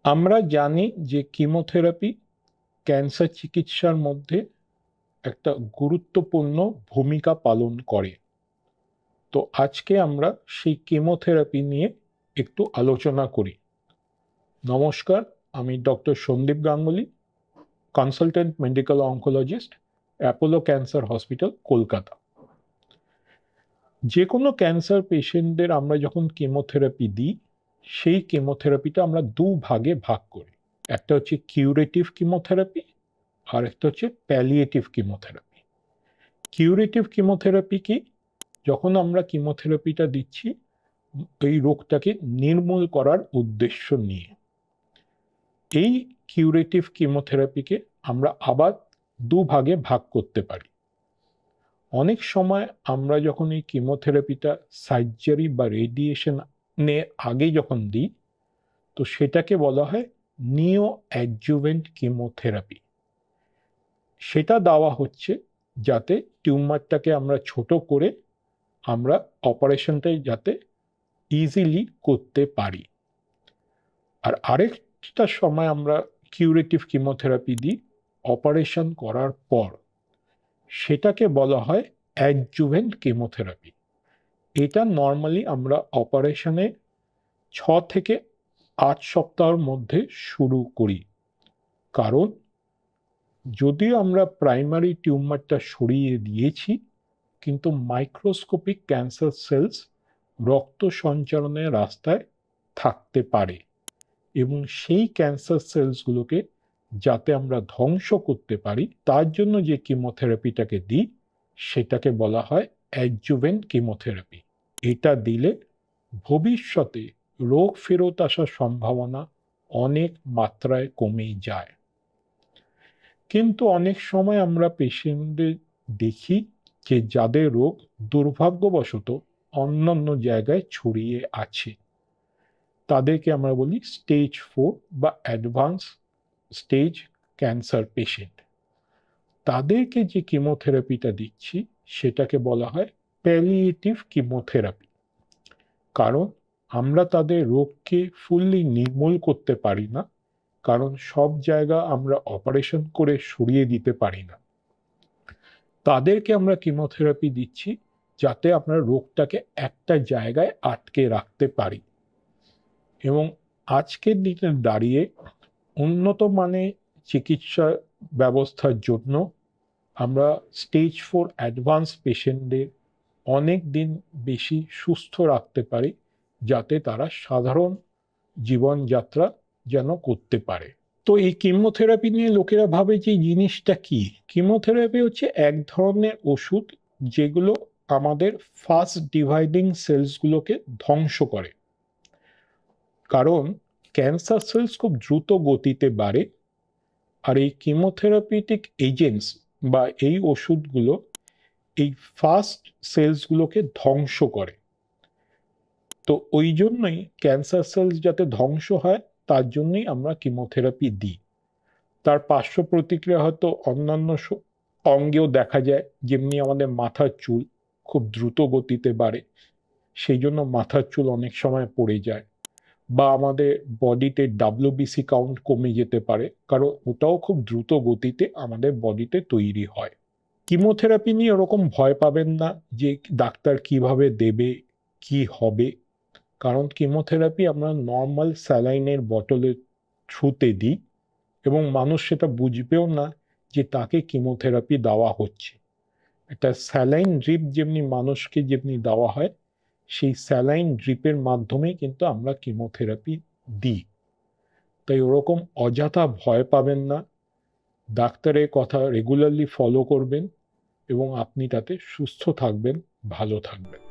আমরা জানি যে কিমোথেরাপি ক্যান্সার চিকিৎসার মধ্যে একটা গুরুত্বপূর্ণ ভূমিকা পালন করে। তো আজকে আমরা সেই কিমোথেরাপি নিয়ে একটু আলোচনা করি। নমস্কার, আমি doctor Sandip Ganguly, consultant medical oncologist, Apollo cancer hospital, Kolkata. যে কোনো ক্যান্সার পেশেন্টদের আমরা যখন কিমোথেরাপি দিই, সেই কিমোথেরাপিটা আমরা ভাগে ভাগ করি। একটা হচ্ছে কিউরেটিভ কিমোথেরাপি, আর একটা হচ্ছে প্যালিয়েটিভ কিমোথেরাপি। কিউরেটিভ কিমোথেরাপি কি? যখন আমরা কিমোথেরাপিটা দিচ্ছি এই রোগটাকে নির্মূল করার উদ্দেশ্য নিয়ে। এই কিউরেটিভ কিমোথেরাপিকে আমরা আবার ভাগে ভাগ করতে পারি। অনেক সময় আমরা যখন এই কিমোথেরাপিটা সার্জারি বা রেডিয়েশনে আগে যখন দিই, তো সেটাকে বলা হয় নিও অ্যাডজুভেন্ট কিমোথেরাপি। সেটা দেওয়া হচ্ছে যাতে টিউমারটাকে আমরা ছোট করে আমরা অপারেশনটাই যাতে ইজিলি করতে পারি। আর আরেকটা সময় আমরা কিউরেটিভ কিমোথেরাপি দিই অপারেশন করার পর, সেটাকে বলা হয় অ্যাডজুভেন্ট কিমোথেরাপি। এটা নর্মালি আমরা অপারেশনে 6 থেকে 8 সপ্তাহের মধ্যে শুরু করি। কারণ যদিও আমরা প্রাইমারি টিউমারটা সরিয়ে দিয়েছি, কিন্তু মাইক্রোস্কোপিক ক্যান্সার সেলস রক্ত সঞ্চালনের রাস্তায় থাকতে পারে, এবং সেই ক্যান্সার সেলসগুলোকে যাতে আমরা ধ্বংস করতে পারি তার জন্য যে কিমোথেরাপিটাকে দিই সেটাকে বলা হয় অ্যাডজুভেন্ট কিমোথেরাপি। এটা দিলে ভবিষ্যতে রোগ ফেরত আসার সম্ভাবনা অনেক মাত্রায় কমে যায়। কিন্তু অনেক সময় আমরা পেশেন্টদের দেখি যে যাদের রোগ দুর্ভাগ্যবশত অন্যান্য জায়গায় ছড়িয়ে আছে, তাদেরকে আমরা বলি স্টেজ 4 বা অ্যাডভান্স স্টেজ ক্যান্সার পেশেন্ট। তাদেরকে যে কিমোথেরাপিটা দিচ্ছি সেটাকে বলা হয় প্যালিয়েটিভ কিমোথেরাপি। কারণ আমরা তাদের রোগকে ফুললি নির্মূল করতে পারি না, কারণ সব জায়গা আমরা অপারেশন করে সরিয়ে দিতে পারি না। তাদেরকে আমরা কিমোথেরাপি দিচ্ছি যাতে আমরা রোগটাকে একটা জায়গায় আটকে রাখতে পারি। এবং আজকের দিনে দাঁড়িয়ে উন্নত মানের চিকিৎসা ব্যবস্থার জন্য আমরা স্টেজ 4 অ্যাডভান্স পেশেন্টদের অনেক দিন বেশি সুস্থ রাখতে পারি, যাতে তারা সাধারণ জীবনযাত্রা যেন করতে পারে। তো এই কিমোথেরাপি নিয়ে লোকেরা ভাবে যে এই জিনিসটা কি? কিমোথেরাপি হচ্ছে এক ধরনের ওষুধ যেগুলো আমাদের ফাস্ট ডিভাইডিং সেলসগুলোকে ধ্বংস করে। কারণ ক্যান্সার সেলস খুব দ্রুত গতিতে বাড়ে, আর এই কিমোথেরাপিউটিক এজেন্টস বা এই ওষুধগুলো এই ফাস্ট সেলসগুলোকে ধ্বংস করে। তো ওই জন্যই ক্যান্সার সেলস যাতে ধ্বংস হয় তার জন্যই আমরা কিমোথেরাপি দিই। তার পার্শ্ব প্রতিক্রিয়া হয়তো অন্যান্য অঙ্গেও দেখা যায়, যেমনি আমাদের মাথার চুল খুব দ্রুত গতিতে বাড়ে, সেই জন্য মাথার চুল অনেক সময় পড়ে যায়, বা আমাদের বডিতে ডাব্লিউবিসি কাউন্ট কমে যেতে পারে, কারণ ওটাও খুব দ্রুত গতিতে আমাদের বডিতে তৈরি হয়। কিমোথেরাপি নিয়ে ওরকম ভয় পাবেন না যে ডাক্তার কিভাবে দেবে, কি হবে। কারণ কিমোথেরাপি আমরা নর্মাল স্যালাইনের বটলের থ্রুতে দিই, এবং মানুষ সেটা বুঝবেও না যে তাকে কিমোথেরাপি দেওয়া হচ্ছে। একটা স্যালাইন ড্রিপ যেমনি মানুষকে যেমনি দেওয়া হয়, সেই স্যালাইন ড্রিপের মাধ্যমেই কিন্তু আমরা কিমোথেরাপি দিই। তাই ওরকম অযথা ভয় পাবেন না, ডাক্তারের কথা রেগুলারলি ফলো করবেন এবং আপনি তাতে সুস্থ থাকবেন, ভালো থাকবেন।